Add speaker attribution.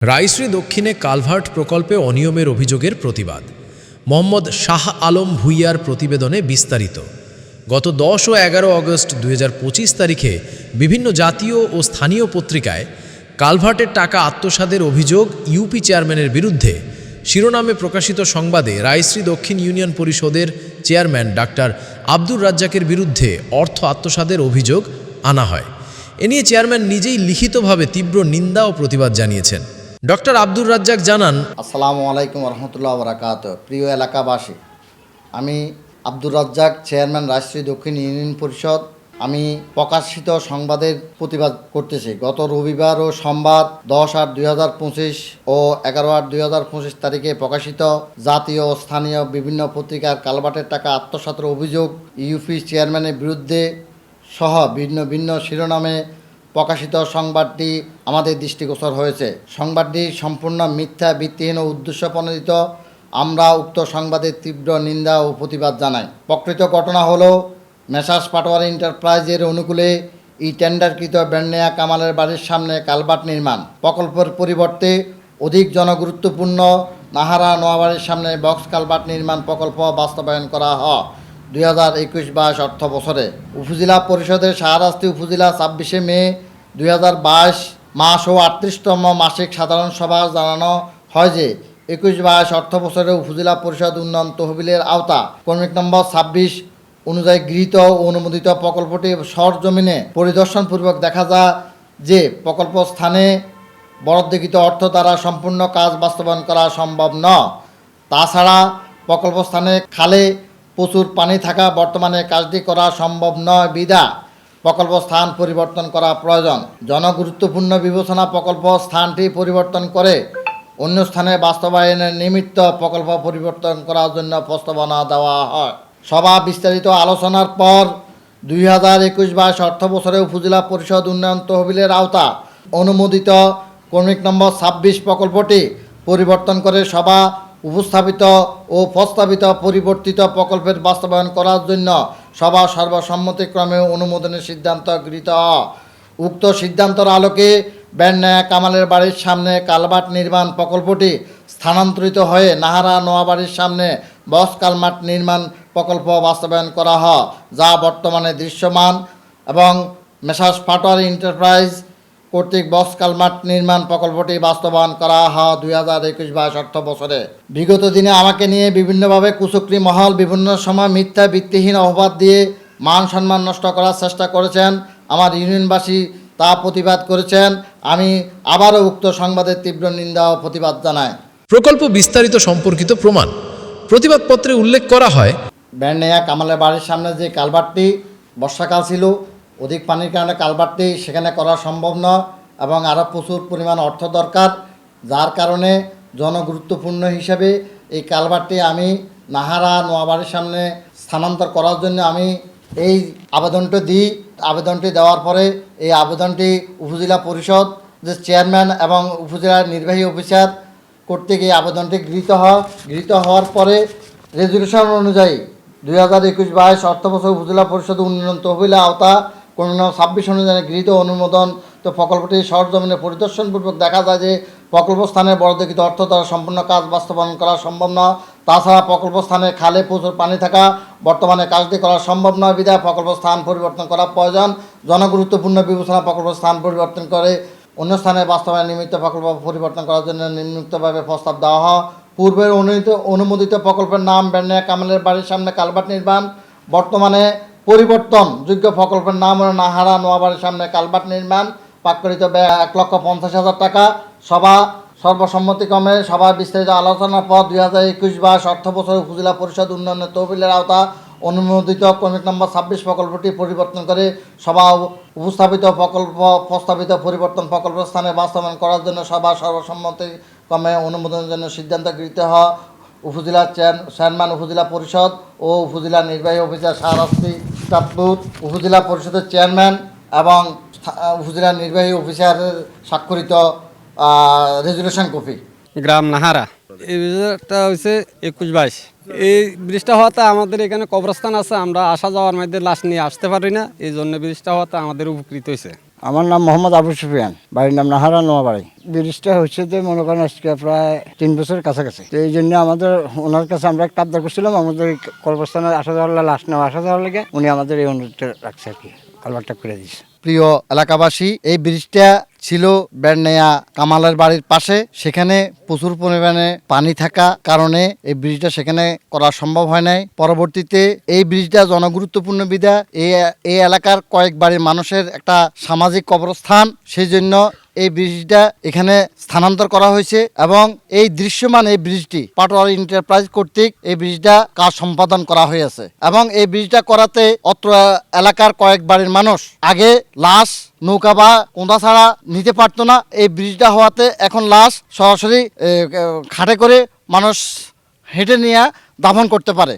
Speaker 1: রাইশ্রী দক্ষিণে কালভার্ট প্রকল্পে অনিয়মের অভিযোগের প্রতিবাদ। মোহাম্মদ শাহ আলম ভূঁইয়ার প্রতিবেদনে বিস্তারিত। গত 10 ও 11 অগস্ট 2025 তারিখে বিভিন্ন জাতীয় ও স্থানীয় পত্রিকায় কালভার্টের টাকা আত্মসাতের অভিযোগ ইউপি চেয়ারম্যানের বিরুদ্ধে শিরোনামে প্রকাশিত সংবাদে রাইশ্রী দক্ষিণ ইউনিয়ন পরিষদের চেয়ারম্যান ডাক্তার আব্দুর রাজ্জাকের বিরুদ্ধে অর্থ আত্মসাতের অভিযোগ আনা হয়। এ নিয়ে চেয়ারম্যান নিজেই লিখিতভাবে তীব্র নিন্দা ও প্রতিবাদ জানিয়েছেন। ডক্টর আব্দুর রাজ্জাক জানান,
Speaker 2: আসসালামু আলাইকুম রহমতুল্লাহ বরাকাত। প্রিয় এলাকাবাসী, আমি আব্দুর রাজ্জাক, চেয়ারম্যান রাইশ্রী দক্ষিণ ইউনিয়ন পরিষদ। আমি প্রকাশিত সংবাদের প্রতিবাদ করতেছি। গত রবিবার ও সোমবার 10/8/2025 ও 11/8/2025 তারিখে প্রকাশিত জাতীয় ও স্থানীয় বিভিন্ন পত্রিকার কালভার্টের টাকা আত্মসাতের অভিযোগ ইউপি চেয়ারম্যানের বিরুদ্ধে সহ ভিন্ন ভিন্ন শিরোনামে প্রকাশিত সংবাদটি আমাদের দৃষ্টিগোচর হয়েছে। সংবাদটি সম্পূর্ণ মিথ্যা, ভিত্তিহীন ও উদ্দেশ্যপ্রণোদিত। আমরা উক্ত সংবাদের তীব্র নিন্দা ও প্রতিবাদ জানাই। প্রকৃত ঘটনা হলো, মেসার্স পাটোয়ারি এন্টারপ্রাইজের অনুকূলে এই টেন্ডারকৃত বেন্নেয়া কামালের বাড়ির সামনে কালভার্ট নির্মাণ প্রকল্পের পরিবর্তে অধিক জনগুরুত্বপূর্ণ নাহারা নোয়াবাড়ির সামনে বক্স কালভার্ট নির্মাণ প্রকল্প বাস্তবায়ন করা হয় 2021-22 অর্থ বছরে। উপজেলা পরিষদের শাহরাস্তি উপজেলা 26 মে 2022 মাস ও 38তম মাসিক সাধারণ সভা জানানো হয় যে 21-22 অর্থ বছরে উপজেলা পরিষদ উন্নয়ন তহবিলের আওতা ক্রমিক নম্বর 26 অনুযায়ী গৃহীত ও অনুমোদিত প্রকল্পটি সরজমিনে পরিদর্শনপূর্বক দেখা যায় যে প্রকল্প স্থানে বরাদ্দকৃত অর্থ দ্বারা সম্পূর্ণ কাজ বাস্তবায়ন করা সম্ভব নয়। তাছাড়া প্রকল্প স্থানে খালে প্রচুর পানি থাকা বর্তমানে কাজটি করা সম্ভব নয় বিধা প্রকল্প স্থান পরিবর্তন করা প্রয়োজন। জনগুরুত্বপূর্ণ বিবেচনা প্রকল্প স্থানটি পরিবর্তন করে অন্য স্থানে বাস্তবায়নের নিমিত্ত প্রকল্প পরিবর্তন করার জন্য প্রস্তাবনা দেওয়া হয়। সভা বিস্তারিত আলোচনার পর 2021-22 অর্থ বছরে উপজেলা পরিষদ উন্নয়ন তহবিলের আওতা অনুমোদিত ক্রমিক নম্বর 26 প্রকল্পটি পরিবর্তন করে সভা উপস্থাপিত ও প্রস্তাবিত পরিবর্তিত প্রকল্পের বাস্তবায়ন করার জন্য সভা সর্বসম্মতিক্রমে অনুমোদনের সিদ্ধান্ত গৃহীত হয়। উক্ত সিদ্ধান্তের আলোকে বেন্নেয়া কামালের বাড়ির সামনে কালভার্ট নির্মাণ প্রকল্পটি স্থানান্তরিত হয়ে নাহারা নোয়াবাড়ির সামনে বক্স কালভার্ট নির্মাণ প্রকল্প বাস্তবায়ন করা হয়, যা বর্তমানে দৃশ্যমান, এবং মেসার্স পাটোয়ারি এন্টারপ্রাইজ কর্তৃক বক্স কালভার্ট নির্মাণ প্রকল্পটি বাস্তবায়ন করা হয় 2021-22 অর্থ বছরে। বিগত দিনে আমাকে নিয়ে বিভিন্নভাবে কুচক্রী মহল বিভিন্ন সময় মিথ্যা, ভিত্তিহীন অপবাদ দিয়ে মান সম্মান নষ্ট করার চেষ্টা করেছেন। আমার ইউনিয়নবাসী তা প্রতিবাদ করেছেন। আমি আবারও উক্ত সংবাদের তীব্র নিন্দা ও প্রতিবাদ জানাই।
Speaker 1: প্রকল্প বিস্তারিত সম্পর্কিত প্রমাণ প্রতিবাদপত্রে উল্লেখ করা হয়,
Speaker 2: বেন্নেয়া কামালের বাড়ির সামনে যে কালভার্টটি বর্ষাকাল ছিল, অধিক পানির কারণে কালভার্টটি সেখানে করা সম্ভব নয় এবং আরও প্রচুর পরিমাণ অর্থ দরকার, যার কারণে জনগুরুত্বপূর্ণ হিসেবে এই কালভার্টটি আমি নাহারা নোয়াবাড়ির সামনে স্থানান্তর করার জন্য আমি এই আবেদনটি দিই। আবেদনটি দেওয়ার পরে এই আবেদনটি উপজেলা পরিষদ যে চেয়ারম্যান এবং উপজেলার নির্বাহী অফিসার কর্তৃক এই আবেদনটি গৃহীত হয়। গৃহীত হওয়ার পরে রেজুলেশন অনুযায়ী 2021-22 অর্থ বছর উপজেলা পরিষদ উন্নয়ন তহবিলের আওতা ক্রমিক নম্বর 26 অনুযায়ী গৃহীত অনুমোদন তো প্রকল্পটি সরজমিনে পরিদর্শনপূর্বক দেখা যায় যে প্রকল্প স্থানে বরাদ্দকৃত অর্থ দ্বারা সম্পূর্ণ কাজ বাস্তবায়ন করা সম্ভব নয়। তাছাড়া প্রকল্প স্থানে খালে প্রচুর পানি থাকা বর্তমানে কাজটি করা সম্ভব নয় বিধায় প্রকল্প স্থান পরিবর্তন করা প্রয়োজন। জনগুরুত্বপূর্ণ বিবেচনা প্রকল্প স্থান পরিবর্তন করে অন্য স্থানে বাস্তবায়ন নিমিত্ত প্রকল্প পরিবর্তন করার জন্য নিম্নোক্তভাবে প্রস্তাব দেওয়া হয়। পূর্বের অনুমোদিত প্রকল্পের নাম বেন্নেয়া কামালের বাড়ির সামনে কালভার্ট নির্মাণ। বর্তমানে পরিবর্তনযোগ্য প্রকল্পের নাম হল নাহারা নোয়াবাড়ির সামনে কালভার্ট নির্মাণ। প্রাকৃত ব্যয় 1,50,000 টাকা। সভা সর্বসম্মতিক্রমে সভার বিস্তারিত আলোচনার পর 2021-22 অর্থ বছর উপজেলা পরিষদ উন্নয়নের তহবিলের আওতা অনুমোদিত ক্রমিক নম্বর 26 প্রকল্পটি পরিবর্তন করে সভা উপস্থাপিত প্রস্তাবিত পরিবর্তন প্রকল্প স্থানে বাস্তবায়ন করার জন্য সভা সর্বসম্মতিক্রমে অনুমোদনের জন্য সিদ্ধান্ত গৃহীত হয়। উপজেলা চেয়ারম্যান, উপজেলা পরিষদ ও উপজেলা নির্বাহী অফিসার শাহরাস্তি চাঁদপুর, উপজেলা পরিষদের চেয়ারম্যান এবং উপজেলা নির্বাহী অফিসারের স্বাক্ষরিত রেজুলেশন কপি।
Speaker 3: গ্রাম নাহারা। এই ব্রিজটা হয়েছে 21-22। এই ব্রিজটা হওয়াতে আমাদের এখানে কবরস্থান আছে, আমরা আসা যাওয়ার মধ্যে লাশ নিয়ে আসতে পারি না, এই জন্য ব্রিজটা হওয়াতে আমাদের উপকৃত হয়েছে।
Speaker 4: আমার নাম মোহাম্মদ আবু সুফিয়ান, বাড়ির নাম নাহারা নোয়াবাড়ি। ব্রিজটা হচ্ছে যে মনে করেন আজকে প্রায় 3 বছরের কাছাকাছি। তো এই জন্য আমাদের ওনার কাছে আমরা একটা আবদার করছিলাম, আমাদের এই কবরস্থানে আসা যাওয়ার লাশ নেওয়া আসা যাওয়ার লেগে উনি আমাদের এই অনুরোধটা রাখছে আর কি, কালভারটা করে দিয়েছে।
Speaker 2: প্রিয় এলাকাবাসী, এই ব্রিজটা ছিল বেড়নেয়া কামালের বাড়ির পাশে। সেখানে প্রচুর পরিমাণে পানি থাকা কারণে এই ব্রিজটা সেখানে করা সম্ভব হয় নাই। পরবর্তীতে এই ব্রিজটা জনগুরুত্বপূর্ণ বিধা এই এলাকার কয়েক বাড়ির মানুষের একটা সামাজিক কবরস্থান, সেই জন্য এই ব্রিজটা এখানে স্থানান্তর করা হয়েছে এবং এই দৃশ্যমান এই ব্রিজটি পাটোয়ারি এন্টারপ্রাইজ কর্তৃক এই ব্রিজটা কাজ সম্পাদন করা হয়েছে এবং এই ব্রিজটা করাতে অত্র এলাকার কয়েক বাড়ির মানুষ আগে লাশ নৌকা বা কোঁদা ছাড়া নিতে পারতো না। এই ব্রিজটা হওয়াতে এখন লাশ সরাসরি খাটে করে মানুষ হেঁটে নিয়ে দাফন করতে পারে।